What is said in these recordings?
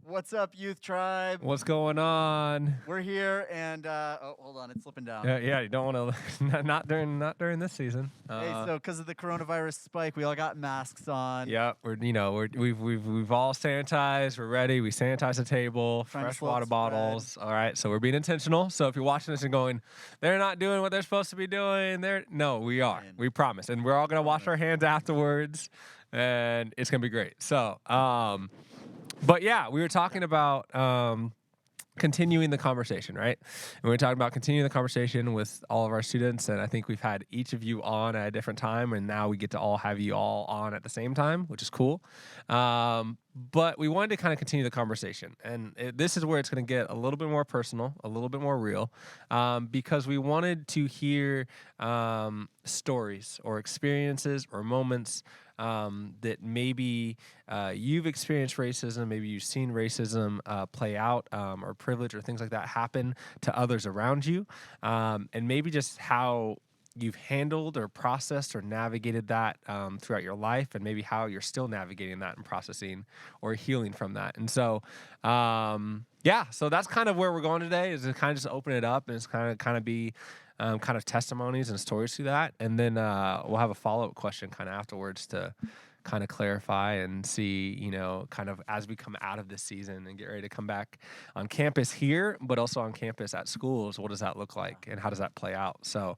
What's up, Youth Tribe? What's going on? We're here, and hold on, it's slipping down. Yeah, you don't want to not during this season. Hey, so because of the coronavirus spike, we all got masks on. Yeah, we've all sanitized. We're ready. We sanitize the table, Trying to fresh slow water the spread. bottles. All right, so we're being intentional. So if you're watching this and going, they're not doing what they're supposed to be doing, no, we are. We promise, and we're all gonna wash our hands afterwards, and it's gonna be great. So, but yeah, we were talking about continuing the conversation, right? And we're talking about continuing the conversation with all of our students. And I think we've had each of you on at a different time. And now we get to all have you all on at the same time, which is cool. But we wanted to kind of continue the conversation. And this is where it's going to get a little bit more personal, a little bit more real, because we wanted to hear stories or experiences or moments that maybe you've experienced racism, maybe you've seen racism play out, or privilege or things like that happen to others around you, and maybe just how you've handled or processed or navigated that throughout your life, and maybe how you're still navigating that and processing or healing from that. And so, so that's kind of where we're going today, is to kind of just open it up and it's kind of be kind of testimonies and stories to that. And then we'll have a follow-up question kind of afterwards to kind of clarify and see, kind of as we come out of this season and get ready to come back on campus here, but also on campus at schools, what does that look like and how does that play out? So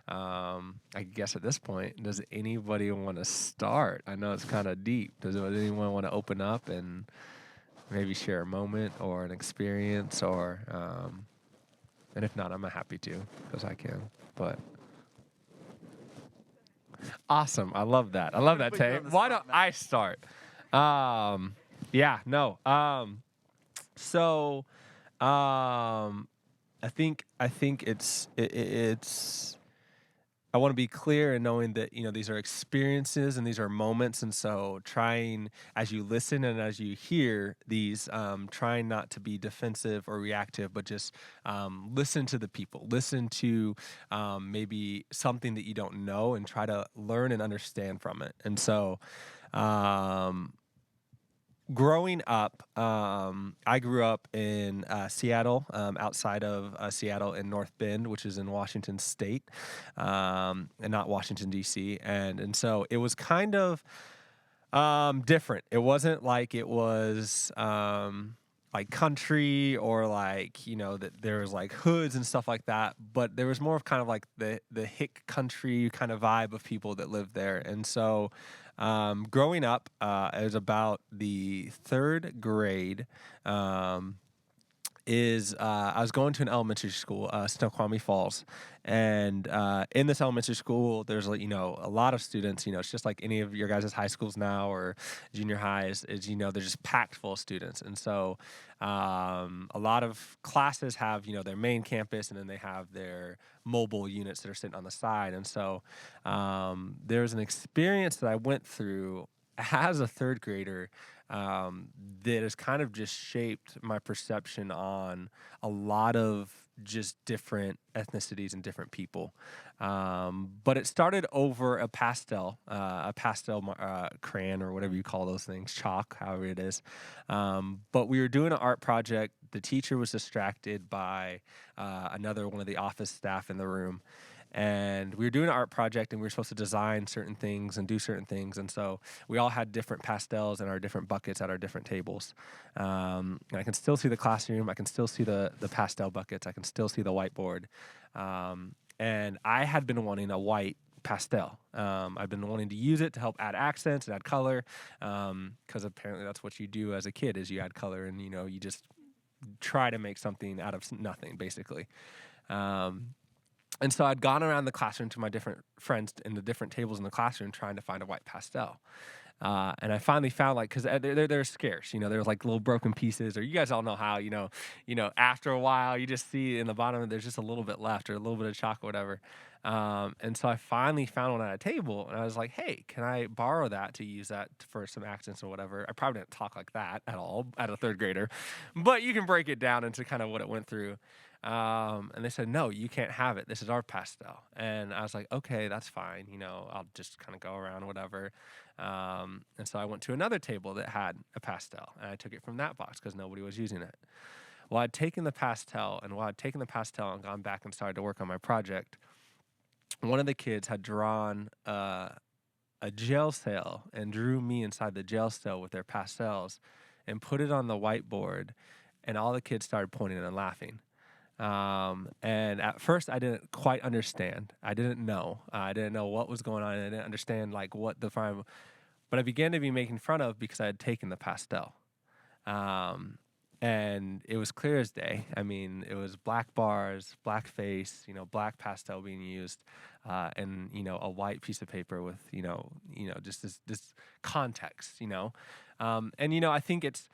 I guess at this point, does anybody want to start? I know it's kind of deep. Does anyone want to open up and maybe share a moment or an experience, or and if not, I'm happy to, because I can. But awesome. I love that. I love that, Tay. Why don't I start? So I think it's I want to be clear in knowing that, these are experiences and these are moments. And so trying, as you listen and as you hear these, trying not to be defensive or reactive, but just listen to the people, listen to maybe something that you don't know and try to learn and understand from it. And so growing up, I grew up in Seattle, outside of Seattle in North Bend, which is in Washington State, and not Washington, D.C. And so it was kind of different. It wasn't like it was like country or like, that there was like hoods and stuff like that, but there was more of kind of like the hick country kind of vibe of people that lived there. And so growing up, it was about the third grade, I was going to an elementary school, Snoqualmie Falls, and in this elementary school, there's a lot of students. It's just like any of your guys' high schools now or junior highs. They're just packed full of students, and so a lot of classes have their main campus, and then they have their mobile units that are sitting on the side. And so there's an experience that I went through as a third grader that has kind of just shaped my perception on a lot of just different ethnicities and different people. But it started over a pastel crayon or whatever you call those things, chalk, however it is. But we were doing an art project. The teacher was distracted by another one of the office staff in the room. And we were doing an art project, and we were supposed to design certain things and do certain things. And so we all had different pastels in our different buckets at our different tables. And I can still see the classroom. I can still see the pastel buckets. I can still see the whiteboard. And I had been wanting a white pastel. I've been wanting to use it to help add accents and add color, because apparently that's what you do as a kid, is you add color, and you just try to make something out of nothing, basically. And so I'd gone around the classroom to my different friends in the different tables in the classroom trying to find a white pastel. And I finally found, because they're scarce, they're like little broken pieces, or you guys all know how, after a while you just see in the bottom there's just a little bit left or a little bit of chalk or whatever. And so I finally found one at a table, and I was like, hey, can I borrow that to use that for some accents or whatever? I probably didn't talk like that at all at a third grader, but you can break it down into kind of what it went through. And they said, no, you can't have it. This is our pastel. And I was like, okay, that's fine. I'll just kind of go around, whatever. And so I went to another table that had a pastel, and I took it from that box because nobody was using it. Well, I'd taken the pastel, and gone back and started to work on my project, one of the kids had drawn a jail cell and drew me inside the jail cell with their pastels and put it on the whiteboard, and all the kids started pointing and laughing. And at first I didn't quite understand. I didn't know. I didn't know what was going on. I didn't understand like what the fine, but I began to be making fun of because I had taken the pastel. And it was clear as day. I mean, it was black bars, black face, black pastel being used, and a white piece of paper with just this context, and I think it's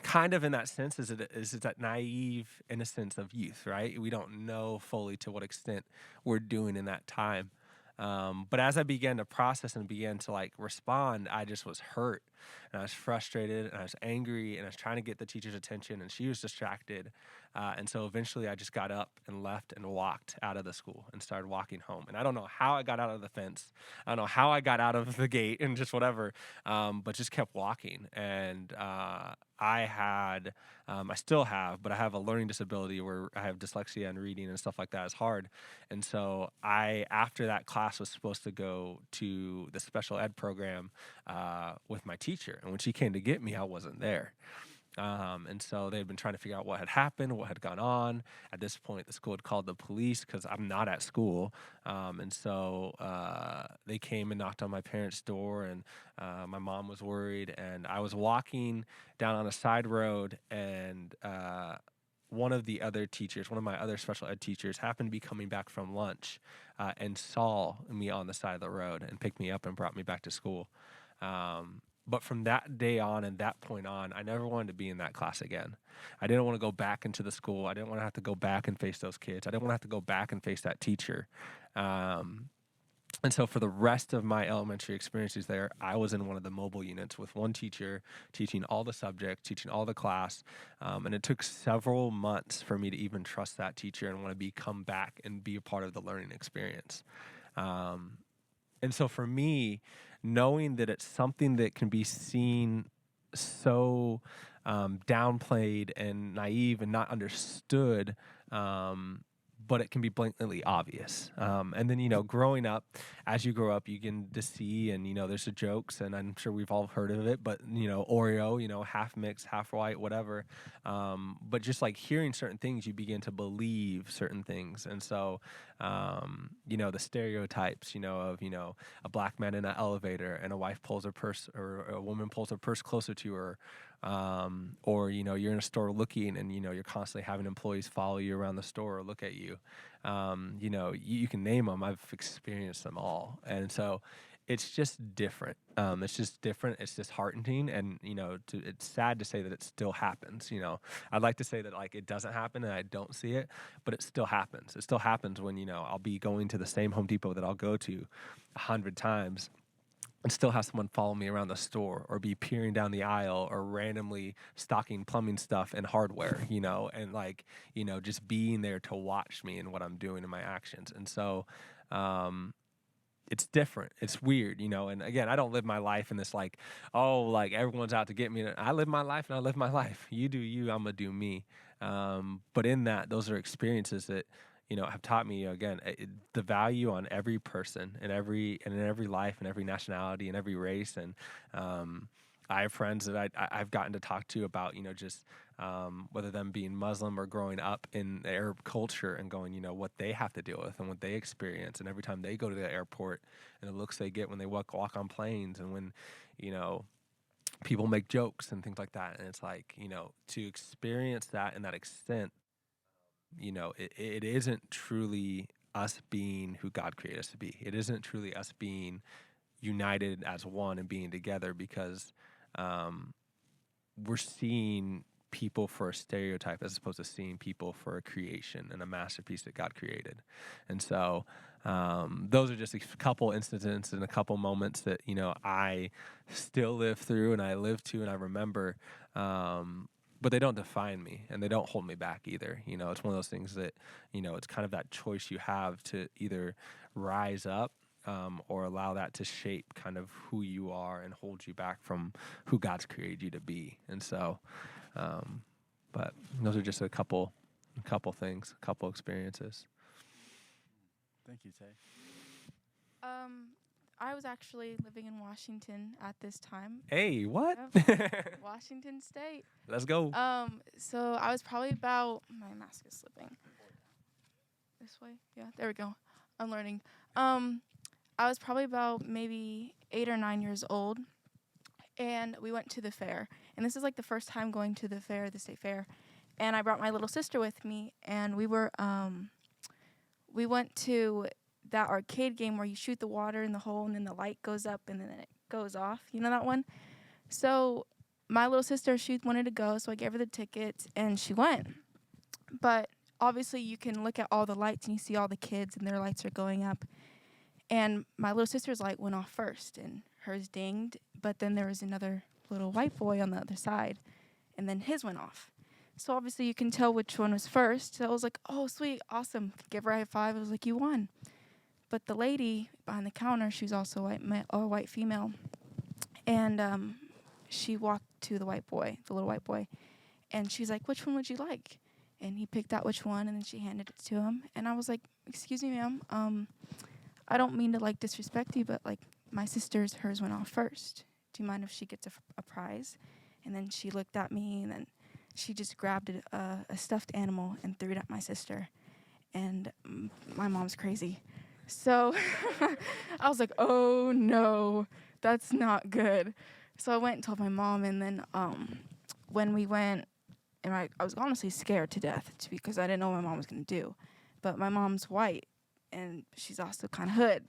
kind of in that sense is that naive innocence of youth, right? We don't know fully to what extent we're doing in that time. But as I began to process and began to like respond, I just was hurt and I was frustrated and I was angry and I was trying to get the teacher's attention and she was distracted. And so eventually I just got up and left and walked out of the school and started walking home. And I don't know how I got out of the fence. I don't know how I got out of the gate and just whatever, but just kept walking. And I still have, but I have a learning disability where I have dyslexia and reading and stuff like that is hard. And so after that class was supposed to go to the special ed program with my teacher. And when she came to get me, I wasn't there. And so they'd been trying to figure out what had happened, what had gone on. At this point, the school had called the police because I'm not at school. And so they came and knocked on my parents' door, and my mom was worried. And I was walking down on a side road, and one of my other special ed teachers happened to be coming back from lunch and saw me on the side of the road and picked me up and brought me back to school. But from that day on and that point on, I never wanted to be in that class again. I didn't want to go back into the school. I didn't want to have to go back and face those kids. I didn't want to have to go back and face that teacher. And so for the rest of my elementary experiences there, I was in one of the mobile units with one teacher teaching all the subjects, teaching all the class. And it took several months for me to even trust that teacher and want to come back and be a part of the learning experience. And so for me, knowing that it's something that can be seen so downplayed and naive and not understood, but it can be blatantly obvious. And then, growing up, as you grow up, you begin to see, and, there's the jokes, and I'm sure we've all heard of it, but, Oreo, half mixed, half white, whatever. But just like hearing certain things, you begin to believe certain things. And so, the stereotypes, of, a black man in an elevator and a wife pulls her purse, or a woman pulls her purse closer to her, or you're in a store looking and you're constantly having employees follow you around the store or look at you. You can name them. I've experienced them all, and so it's just different. It's just different. It's disheartening, and it's sad to say that it still happens. I'd like to say that like it doesn't happen and I don't see it, but it still happens. It still happens when I'll be going to the same Home Depot that I'll go to 100 times. And still have someone follow me around the store or be peering down the aisle or randomly stocking plumbing stuff and hardware, and like, just being there to watch me and what I'm doing in my actions. And so, it's different. It's weird, and again, I don't live my life in this like, oh, like everyone's out to get me. I live my life and I live my life. You do you, I'm gonna do me. But in that, those are experiences that, have taught me again the value on every person and in every life and every nationality and every race. And I have friends that I've gotten to talk to about just whether them being Muslim or growing up in the Arab culture and going what they have to deal with and what they experience, and every time they go to the airport and the looks they get when they walk on planes, and when people make jokes and things like that. And it's like to experience that in that extent, it isn't truly us being who God created us to be. It isn't truly us being united as one and being together, because we're seeing people for a stereotype as opposed to seeing people for a creation and a masterpiece that God created. And so those are just a couple instances and a couple moments that, I still live through and I live to and I remember. But they don't define me and they don't hold me back either. It's one of those things that, it's kind of that choice you have to either rise up or allow that to shape kind of who you are and hold you back from who God's created you to be. And so, but those are just a couple things, a couple experiences. Thank you, Tay. I was actually living in Washington at this time. Hey, what? Yep. Washington State. Let's go. So I was probably about, my mask is slipping. This way? Yeah, there we go. I'm learning. I was probably about maybe 8 or 9 years old, and we went to the fair. And this is like the first time going to the fair, the state fair. And I brought my little sister with me, and we went to that arcade game where you shoot the water in the hole and then the light goes up and then it goes off. You know that one? So my little sister, she wanted to go, so I gave her the tickets and she went. But obviously you can look at all the lights and you see all the kids and their lights are going up. And my little sister's light went off first and hers dinged, but then there was another little white boy on the other side and then his went off. So obviously you can tell which one was first. So I was like, oh, sweet, awesome. Give her a high five. I was like, you won. But the lady behind the counter, she was also a white female. And she walked to the white boy, the little white boy. And she's like, which one would you like? And he picked out which one, and then she handed it to him. And I was like, excuse me, ma'am. I don't mean to, like, disrespect you, but, like, my sister's, hers went off first. Do you mind if she gets a prize? And then she looked at me, and then she just grabbed a stuffed animal and threw it at my sister. And my mom's crazy. So I was like, oh, no, that's not good. So I went and told my mom, and then when we went, and I was honestly scared to death because I didn't know what my mom was going to do. But my mom's white, and she's also kind of hood.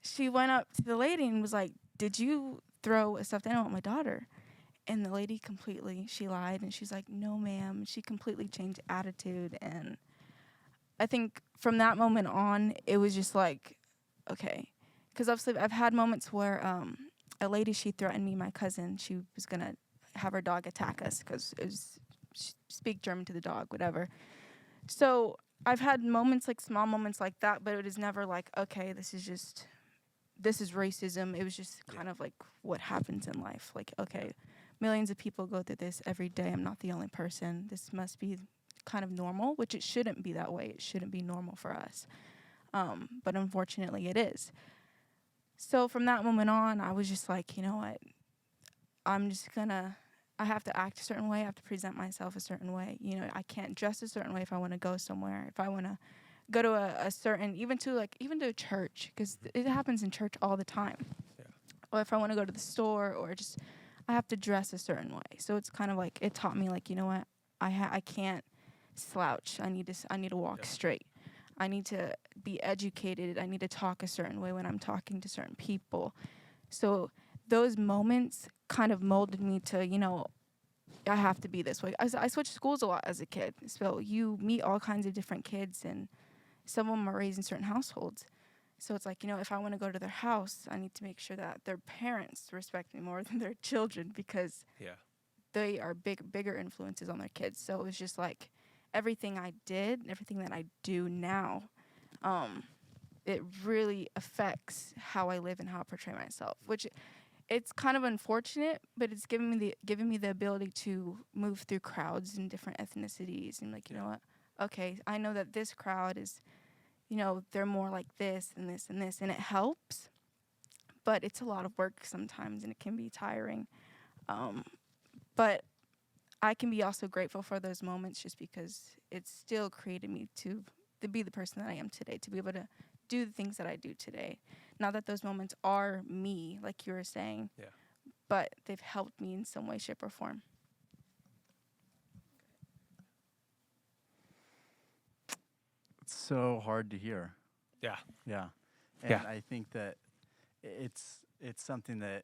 She went up to the lady and was like, did you throw a stuffed animal at my daughter? And the lady she lied, and she's like, no, ma'am. She completely changed attitude, and I think from that moment on, it was just like, okay. Because obviously I've had moments where a lady, she threatened me, my cousin. She was going to have her dog attack us because she speak German to the dog, whatever. So I've had moments, like small moments like that, but it was never like, okay, this is racism. It was just kind of like what happens in life. Like, okay, millions of people go through this every day. I'm not the only person. This must be kind of normal, which it shouldn't be that way. It shouldn't be normal for us. But unfortunately it is. So from that moment on, I was just like, you know what? I have to act a certain way. I have to present myself a certain way. You know, I can't dress a certain way if I want to go somewhere. If I want to go to a certain, even to a church, because it happens in church all the time. Yeah. Or if I want to go to the store, or just, I have to dress a certain way. So it's kind of like, it taught me, like, you know what? I can't slouch. I need to walk straight. I need to be educated. I need to talk a certain way when I'm talking to certain people. So those moments kind of molded me to, you know, I have to be this way. I switched schools a lot as a kid. So you meet all kinds of different kids, and some of them are raised in certain households. So it's like, you know, if I want to go to their house, I need to make sure that their parents respect me more than their children, because they are bigger influences on their kids. So it was just like everything I did, everything that I do now, it really affects how I live and how I portray myself, which it's kind of unfortunate, but it's giving me the ability to move through crowds and different ethnicities, and like, you know what? Okay, I know that this crowd is, you know, they're more like this and this and this, and it helps, but it's a lot of work sometimes, and it can be tiring. But I can be also grateful for those moments, just because it still created me to be the person that I am today, to be able to do the things that I do today. Not that those moments are me, like you were saying, but they've helped me in some way, shape, or form. It's so hard to hear. Yeah. And I think that it's something that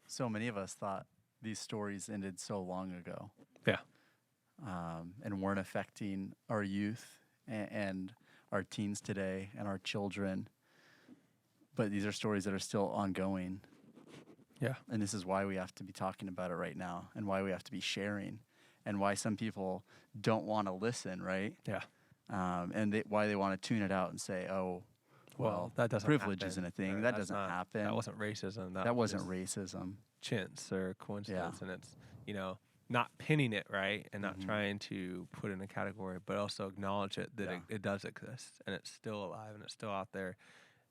so many of us thought these stories ended so long ago. And weren't affecting our youth and our teens today and our children. But these are stories that are still ongoing. Yeah. And this is why we have to be talking about it right now, and why we have to be sharing, and why some people don't want to listen, right? Yeah. And why they want to tune it out and say, oh, well. that doesn't Privilege happen. isn't a thing. Or That that's doesn't not- happen. That wasn't racism. That wasn't just racism. chance or coincidence, Yeah. and it's not pinning it right and not Mhm. trying to put it in a category, but also acknowledge it that Yeah. it does exist and it's still alive and it's still out there,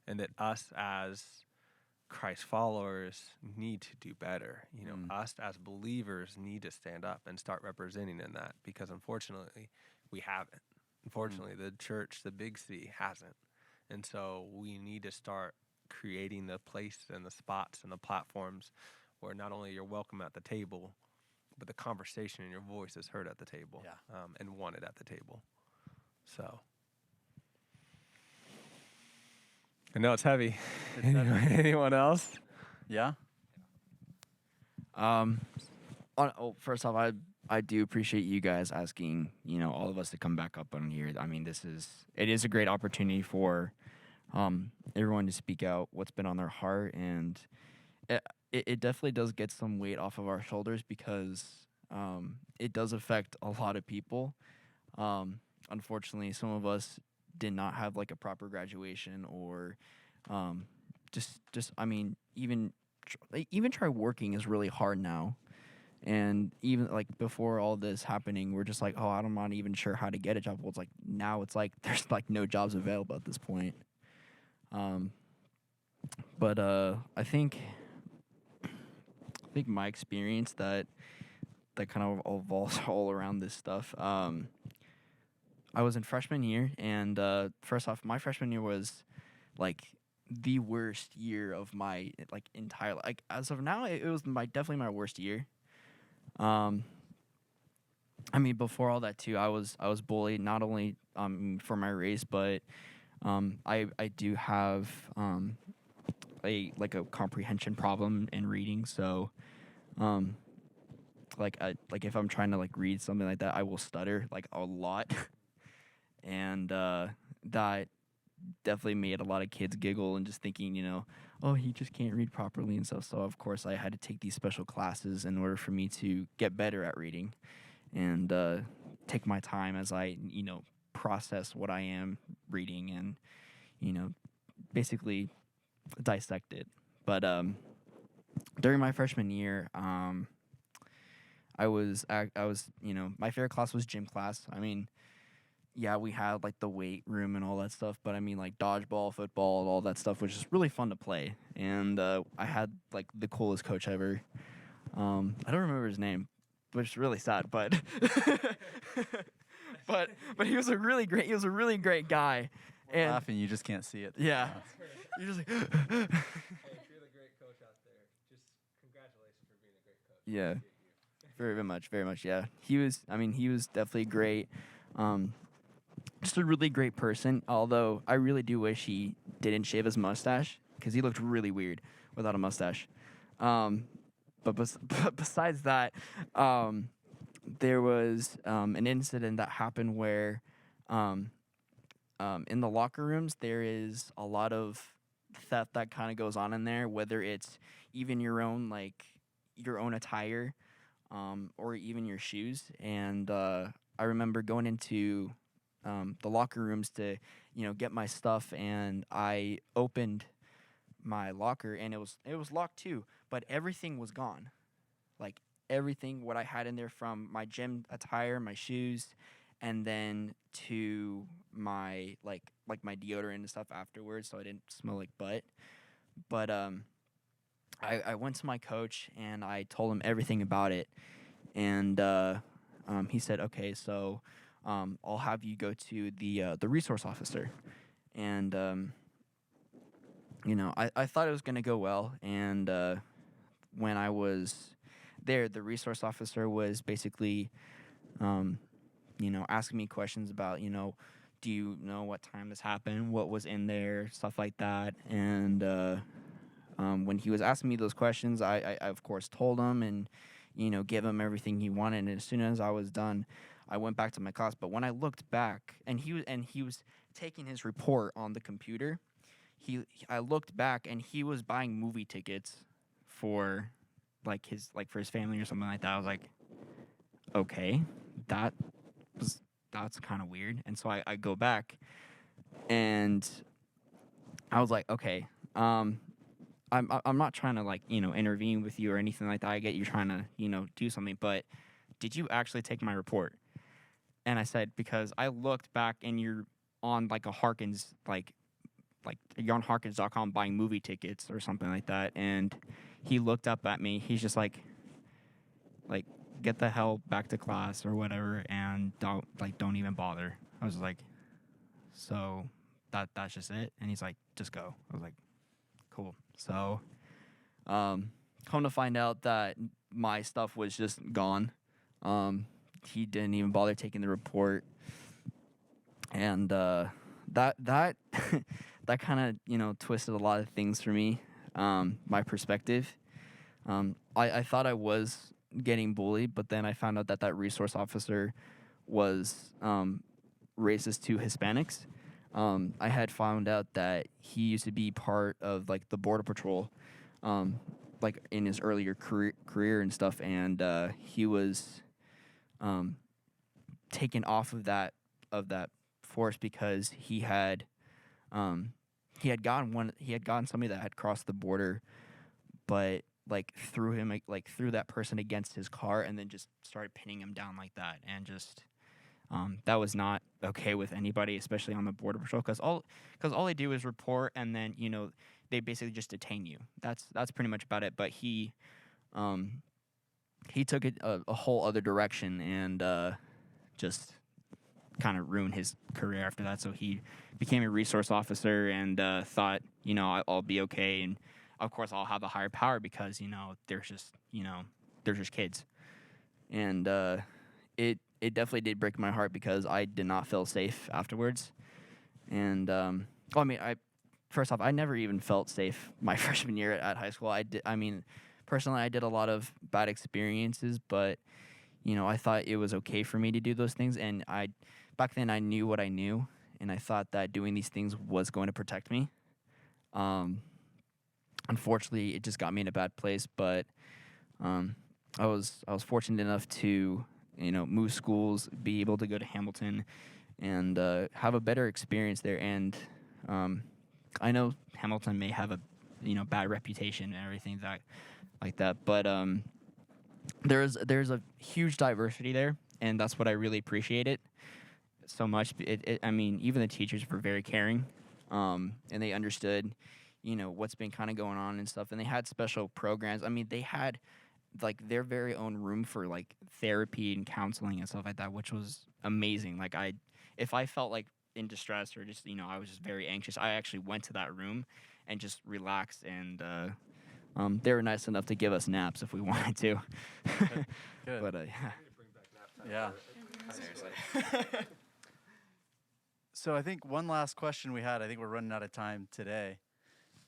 and that us as Christ followers need to do better. Us as believers need to stand up and start representing in that, because unfortunately we haven't. Unfortunately, the church, the big C, hasn't. And so we need to start creating the place and the spots and the platforms where not only you're welcome at the table, but the conversation and your voice is heard at the table, and wanted at the table. So I know it's heavy. Anyone else? Yeah. First off, I do appreciate you guys asking, all of us to come back up on here. I mean, it is a great opportunity for everyone to speak out what's been on their heart, and it definitely does get some weight off of our shoulders, because it does affect a lot of people. Unfortunately, some of us did not have like a proper graduation, or just I mean, even try working is really hard now. And even like before all this happening, we're just like, oh, I'm not even sure how to get a job. Well, it's like now it's like there's like no jobs available at this point. But I think my experience that kind of evolves all around this stuff. I was in freshman year, and first off, my freshman year was like the worst year of my like entire like as of now. It was definitely my worst year. I mean, before all that too, I was bullied, not only for my race, but I do have a comprehension problem in reading. So like if I'm trying to like read something like that, I will stutter like a lot. And that definitely made a lot of kids giggle and just thinking, oh, he just can't read properly and stuff. So of course I had to take these special classes in order for me to get better at reading, and take my time as I process what I am reading, and basically dissect it. But during my freshman year, I was my favorite class was gym class. I mean, yeah, we had like the weight room and all that stuff, but I mean like dodgeball, football, and all that stuff was just really fun to play. And I had like the coolest coach ever. I don't remember his name, which is really sad, but but he was a really great guy. We're And laughing, you just can't see it. yeah, you're just like Hey, if you're the great coach out there, just congratulations for being a great coach. yeah, very much. Yeah, he was definitely great. Just a really great person, although I really do wish he didn't shave his mustache, because he looked really weird without a mustache. But besides that, there was an incident that happened where in the locker rooms there is a lot of theft that kind of goes on in there, whether it's even your own attire, or even your shoes. And I remember going into the locker rooms to get my stuff, and I opened my locker, and it was locked too, but everything was gone. Like everything what I had in there, from my gym attire, my shoes, and then to my like my deodorant and stuff afterwards, so I didn't smell like butt. But I went to my coach and I told him everything about it, and he said, okay, so I'll have you go to the resource officer. And I thought it was gonna go well. And when I was there, the resource officer was basically asking me questions about, do you know what time this happened, what was in there, stuff like that. And when he was asking me those questions, I of course told him, and give him everything he wanted. And as soon as I was done, I went back to my class. But when I looked back, and he was taking his report on the computer, I looked back, and he was buying movie tickets for for his family or something like that. I was like, okay, that's kind of weird. And so I go back, and I was like, okay, I'm not trying to like intervene with you or anything like that. I get you trying to do something, but did you actually take my report? And I said, because I looked back and you're on like a Harkins like you're on Harkins.com buying movie tickets or something like that. And he looked up at me. He's just like get the hell back to class or whatever, and don't even bother. I was like, so that's just it. And he's like, just go. I was like, cool. So come to find out that my stuff was just gone. He didn't even bother taking the report, and that that kind of twisted a lot of things for me, my perspective. I thought I was getting bullied, but then I found out that that resource officer was racist to Hispanics. I had found out that he used to be part of like the border patrol, like in his earlier career and stuff, and he was taken off of that force because he had gotten somebody that had crossed the border, but like threw that person against his car and then just started pinning him down like that, and just that was not okay with anybody, especially on the border patrol, because all they do is report, and then they basically just detain you. That's pretty much about it. But he took it a whole other direction, and just kind of ruined his career after that. So he became a resource officer and thought, I'll be okay, and of course I'll have a higher power because there's just kids, and it definitely did break my heart because I did not feel safe afterwards. And first off, I never even felt safe my freshman year at high school. Personally, I did a lot of bad experiences, but I thought it was okay for me to do those things, and back then I knew what I knew, and I thought that doing these things was going to protect me. Unfortunately, it just got me in a bad place, but I was fortunate enough to move schools, be able to go to Hamilton, and have a better experience there. And I know Hamilton may have a bad reputation and everything like that, but there's a huge diversity there, and that's what I really appreciated so much. Even the teachers were very caring, and they understood what's been kind of going on and stuff, and they had special programs. They had like their very own room for like therapy and counseling and stuff like that, which was amazing. Like if I felt like in distress or just I was just very anxious, I actually went to that room and just relaxed, and they were nice enough to give us naps if we wanted to. Good. But Yeah. seriously. So I think one last question we had. I think we're running out of time today.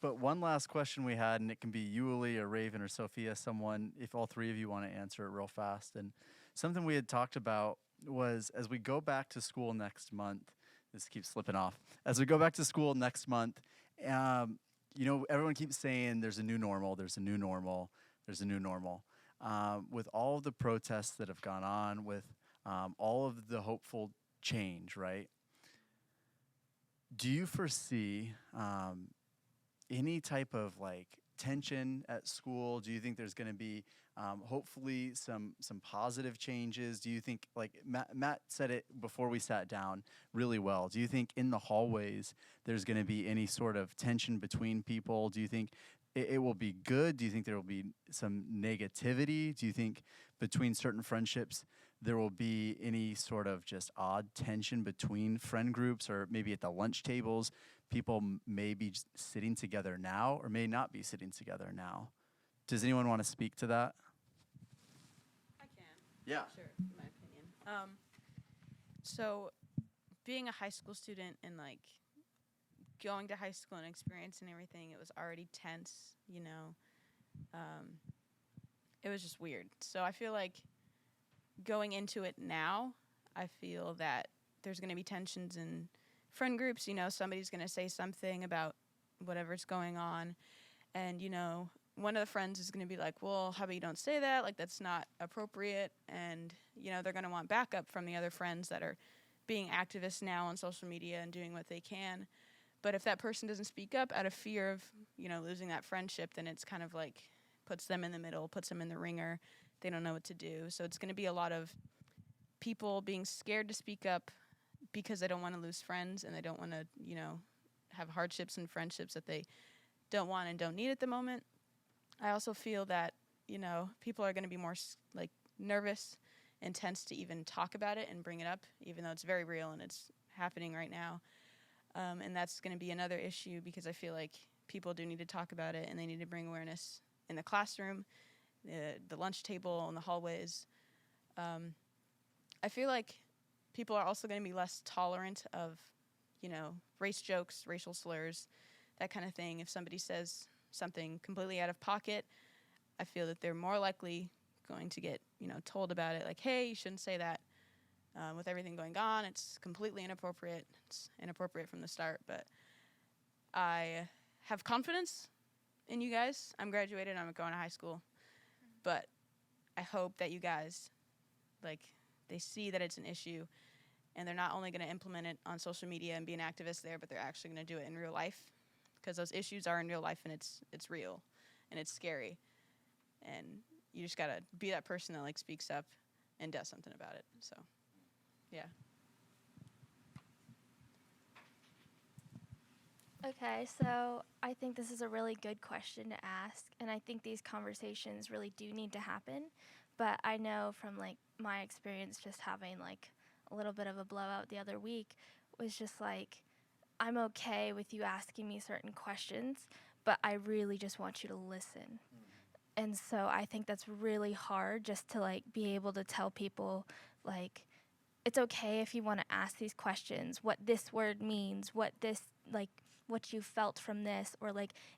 But one last question we had, and it can be Yuli or Raven or Sophia, someone, if all three of you want to answer it real fast. And something we had talked about was as we go back to school next month, this keeps slipping off. As we go back to school next month, everyone keeps saying there's a new normal, there's a new normal, there's a new normal. With all of the protests that have gone on, with all of the hopeful change, right? Do you foresee any type of like tension at school? Do you think there's going to be hopefully some positive changes? Do you think, like Matt said it before we sat down really well, do you think in the hallways there's going to be any sort of tension between people? Do you think it will be good? Do you think there will be some negativity? Do you think between certain friendships there will be any sort of just odd tension between friend groups, or maybe at the lunch tables, people may be sitting together now or may not be sitting together now? Does anyone want to speak to that? I can. Yeah. Sure, in my opinion. So being a high school student and like going to high school and experiencing everything, it was already tense, it was just weird. So I feel like going into it now, I feel that there's going to be tensions in friend groups. Somebody's going to say something about whatever's going on, and one of the friends is going to be like, well, how about you don't say that, like that's not appropriate, and they're going to want backup from the other friends that are being activists now on social media and doing what they can. But if that person doesn't speak up out of fear of, losing that friendship, then it's kind of like puts them in the middle, puts them in the ringer. They don't know what to do. So it's going to be a lot of people being scared to speak up because they don't want to lose friends and they don't want to, have hardships and friendships that they don't want and don't need at the moment. I also feel that, people are going to be more nervous and tense to even talk about it and bring it up, even though it's very real and it's happening right now. And that's going to be another issue because I feel like people do need to talk about it and they need to bring awareness in the classroom, the lunch table, in the hallways. I feel like people are also going to be less tolerant of, race jokes, racial slurs, that kind of thing. If somebody says something completely out of pocket, I feel that they're more likely going to get, told about it, like, hey, you shouldn't say that. With everything going on, it's completely inappropriate. It's inappropriate from the start, but I have confidence in you guys. I'm graduated, I'm going to high school, but I hope that you guys, they see that it's an issue, and they're not only going to implement it on social media and be an activist there, but they're actually going to do it in real life, because those issues are in real life, and it's real, and it's scary, and you just got to be that person that, speaks up and does something about it, so, yeah. Okay, so I think this is a really good question to ask, and I think these conversations really do need to happen. But I know from my experience, just having a little bit of a blowout the other week, was just I'm okay with you asking me certain questions, but I really just want you to listen. And so I think that's really hard, just to be able to tell people it's okay if you want to ask these questions, what this word means, what this what you felt from this, or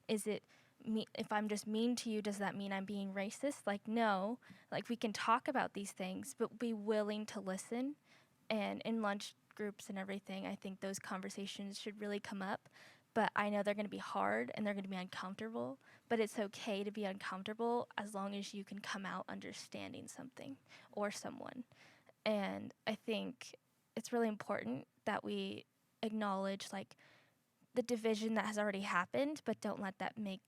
is it me, if I'm just mean to you, does that mean I'm being racist? No, we can talk about these things, but be willing to listen. And in lunch groups and everything, I think those conversations should really come up. But I know they're going to be hard and they're going to be uncomfortable, but it's okay to be uncomfortable as long as you can come out understanding something or someone. And I think it's really important that we acknowledge the division that has already happened, but don't let that make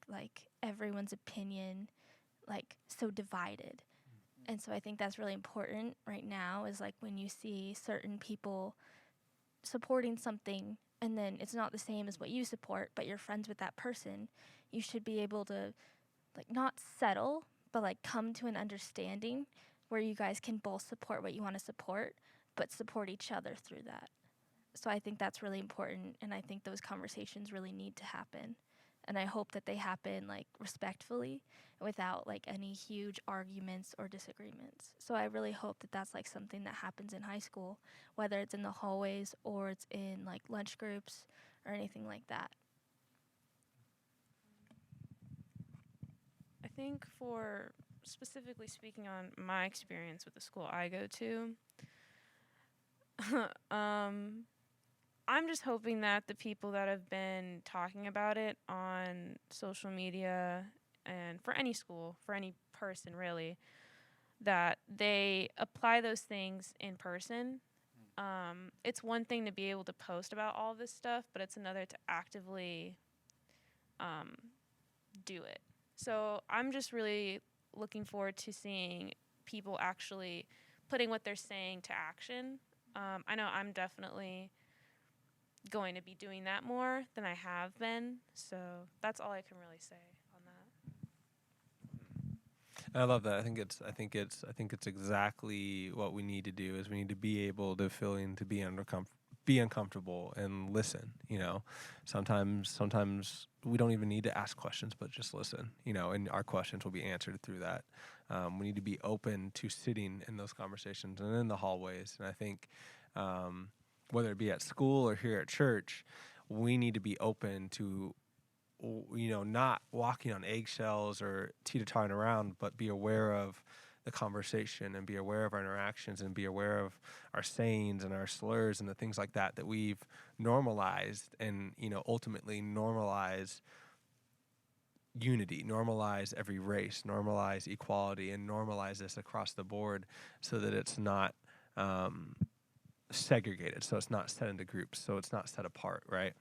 everyone's opinion so divided. And so I think that's really important right now is when you see certain people supporting something and then it's not the same as what you support, but you're friends with that person, you should be able to not settle, but come to an understanding where you guys can both support what you want to support, but support each other through that. So I think that's really important, and I think those conversations really need to happen. And I hope that they happen respectfully, without any huge arguments or disagreements. So I really hope that that's something that happens in high school, whether it's in the hallways or it's in lunch groups or anything like that. I think for specifically speaking on my experience with the school I go to, I'm just hoping that the people that have been talking about it on social media and for any school, for any person really, that they apply those things in person. It's one thing to be able to post about all this stuff, but it's another to actively do it. So I'm just really looking forward to seeing people actually putting what they're saying to action. I know I'm definitely going to be doing that more than I have been. So that's all I can really say on that. I love that. I think it's exactly what we need to do. Is we need to be able to be uncomfortable and listen. Sometimes we don't even need to ask questions, but just listen. And our questions will be answered through that. We need to be open to sitting in those conversations and in the hallways. And I think whether it be at school or here at church, we need to be open to not walking on eggshells or teeter-tottering around, but be aware of the conversation and be aware of our interactions and be aware of our sayings and our slurs and the things like that we've normalized, and ultimately normalize unity, normalize every race, normalize equality, and normalize this across the board so that it's not segregated, so it's not set into groups, so it's not set apart, right?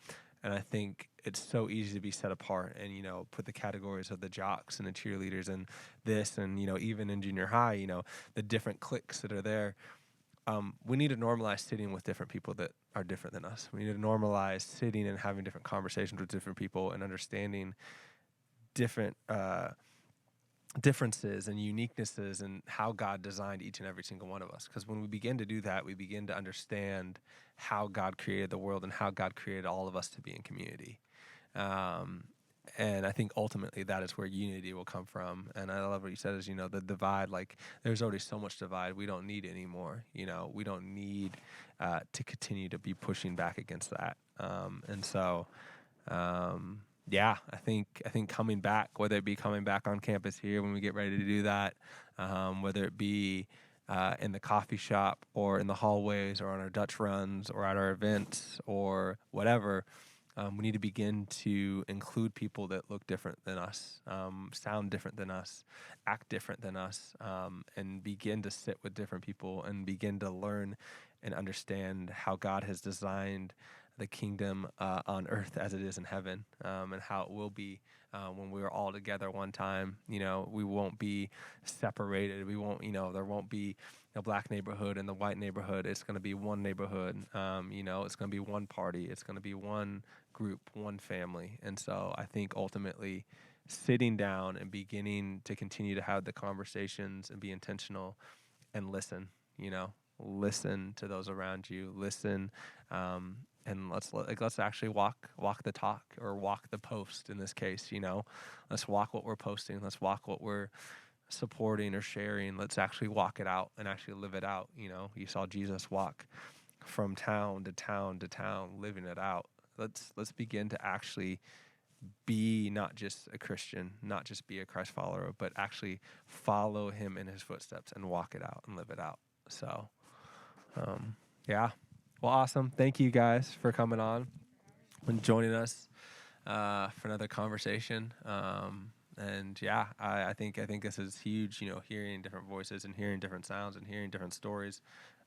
And I think it's so easy to be set apart and, put the categories of the jocks and the cheerleaders and this and, even in junior high, the different cliques that are there. We need to normalize sitting with different people that are different than us. We need to normalize sitting and having different conversations with different people and understanding different differences and uniquenesses and how God designed each and every single one of us. Because when we begin to do that, we begin to understand how God created the world and how God created all of us to be in community. And I think ultimately that is where unity will come from. And I love what you said is, the divide, like there's already so much divide. We don't need anymore. We don't need to continue to be pushing back against that. Yeah, I think coming back, whether it be coming back on campus here when we get ready to do that, whether it be in the coffee shop or in the hallways or on our Dutch runs or at our events or whatever, we need to begin to include people that look different than us, sound different than us, act different than us, and begin to sit with different people and begin to learn and understand how God has designed the kingdom on earth as it is in heaven, and how it will be when we are all together one time. We won't be separated. We won't, there won't be a black neighborhood and the white neighborhood. It's going to be one neighborhood. It's going to be one party. It's going to be one group, one family. And so I think ultimately sitting down and beginning to continue to have the conversations and be intentional and listen, listen to those around you, listen, and let's actually walk the talk or walk the post in this case. Let's walk what we're posting. Let's walk what we're supporting or sharing. Let's actually walk it out and actually live it out. You saw Jesus walk from town to town to town, living it out. Let's begin to actually be not just a Christian, not just be a Christ follower, but actually follow him in his footsteps and walk it out and live it out. So, yeah. Well, awesome. Thank you guys for coming on and joining us for another conversation. And yeah, I think this is huge, hearing different voices and hearing different sounds and hearing different stories,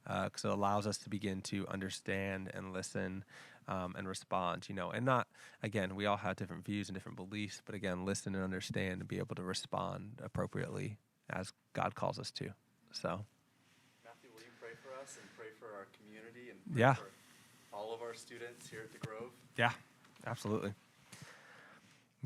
because it allows us to begin to understand and listen and respond, and not, again, we all have different views and different beliefs, but again, listen and understand and be able to respond appropriately as God calls us to. So. Matthew, will you pray for us and pray for our community and pray for all of our students here at the Grove? Yeah, absolutely.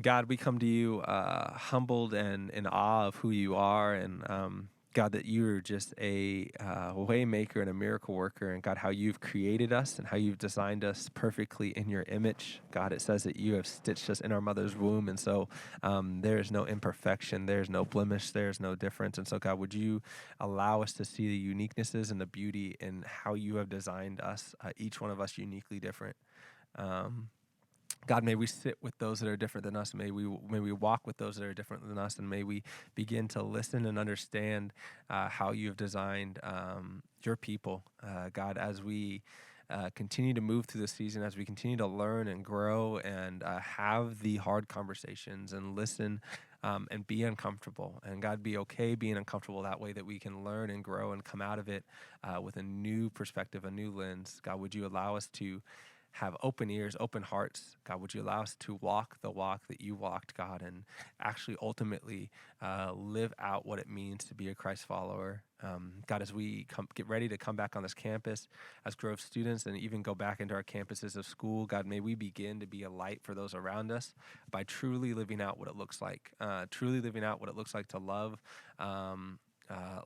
God, we come to you humbled and in awe of who you are, and God, that you are just a way maker and a miracle worker, and God, how you've created us and how you've designed us perfectly in your image. God, it says that you have stitched us in our mother's womb, and so there is no imperfection, there's no blemish, there's no difference. And so, God, would you allow us to see the uniquenesses and the beauty in how you have designed us, each one of us uniquely different. God, may we sit with those that are different than us. May we walk with those that are different than us, and may we begin to listen and understand how you have designed your people, God, as we continue to move through the season, as we continue to learn and grow and have the hard conversations and listen and be uncomfortable. And God, be okay being uncomfortable that way, that we can learn and grow and come out of it with a new perspective, a new lens. God, would you allow us to have open ears, open hearts. God, would you allow us to walk the walk that you walked, God, and actually ultimately live out what it means to be a Christ follower. God, as we get ready to come back on this campus as Grove students and even go back into our campuses of school, God, may we begin to be a light for those around us by truly living out what it looks like, to love,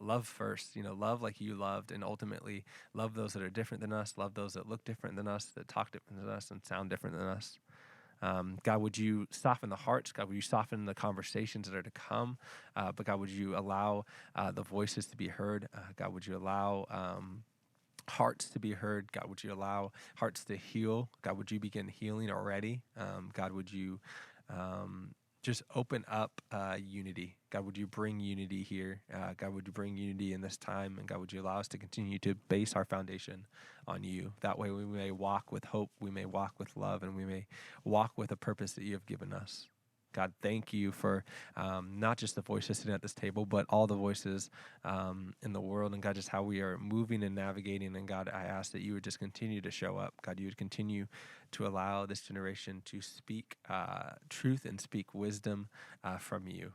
love first, love like you loved, and ultimately love those that are different than us, love those that look different than us, that talk different than us, and sound different than us. God, would you soften the hearts? God, would you soften the conversations that are to come? But God, would you allow the voices to be heard? God, would you allow hearts to be heard? God, would you allow hearts to heal? God, would you begin healing already? God, would you just open up unity? God, would you bring unity here? God, would you bring unity in this time? And God, would you allow us to continue to base our foundation on you? That way we may walk with hope, we may walk with love, and we may walk with a purpose that you have given us. God, thank you for not just the voices sitting at this table, but all the voices in the world. And God, just how we are moving and navigating. And God, I ask that you would just continue to show up. God, you would continue to allow this generation to speak truth and speak wisdom from you.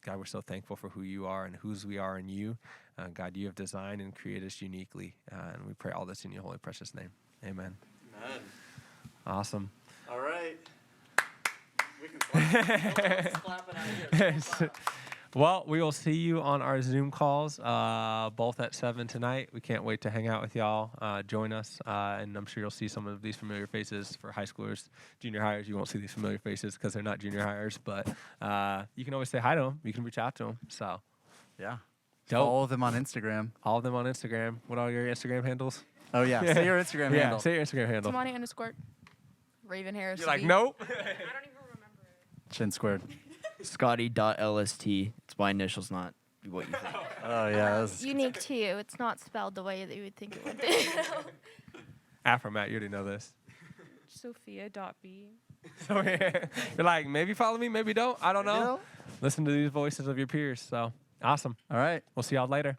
God, we're so thankful for who you are and whose we are in you. God, you have designed and created us uniquely. And we pray all this in your holy, precious name. Amen. Amen. Awesome. All right. We can clap. Let's clap it out here. Let's clap. Well, we will see you on our Zoom calls, both at 7 tonight. We can't wait to hang out with y'all. Join us, and I'm sure you'll see some of these familiar faces for high schoolers, junior hires. You won't see these familiar faces because they're not junior hires, but you can always say hi to them. You can reach out to them. So, Yeah. dope. Follow them on Instagram. All of them on Instagram. What are your Instagram handles? Oh, yeah. Say your Instagram Yeah, handle. say your Instagram handle. Tamani_. Raven Harris. You're like, V. nope. I don't even remember it. Chin squared. Scotty.lst. It's my initials, not what you think. Oh, yeah. That's Unique to you. It's not spelled the way that you would think it would be. Afro Matt, you already know this. Sophia.b. So you're like, maybe follow me, maybe don't. I don't know. You know? Listen to these voices of your peers. So awesome. All right. We'll see y'all later.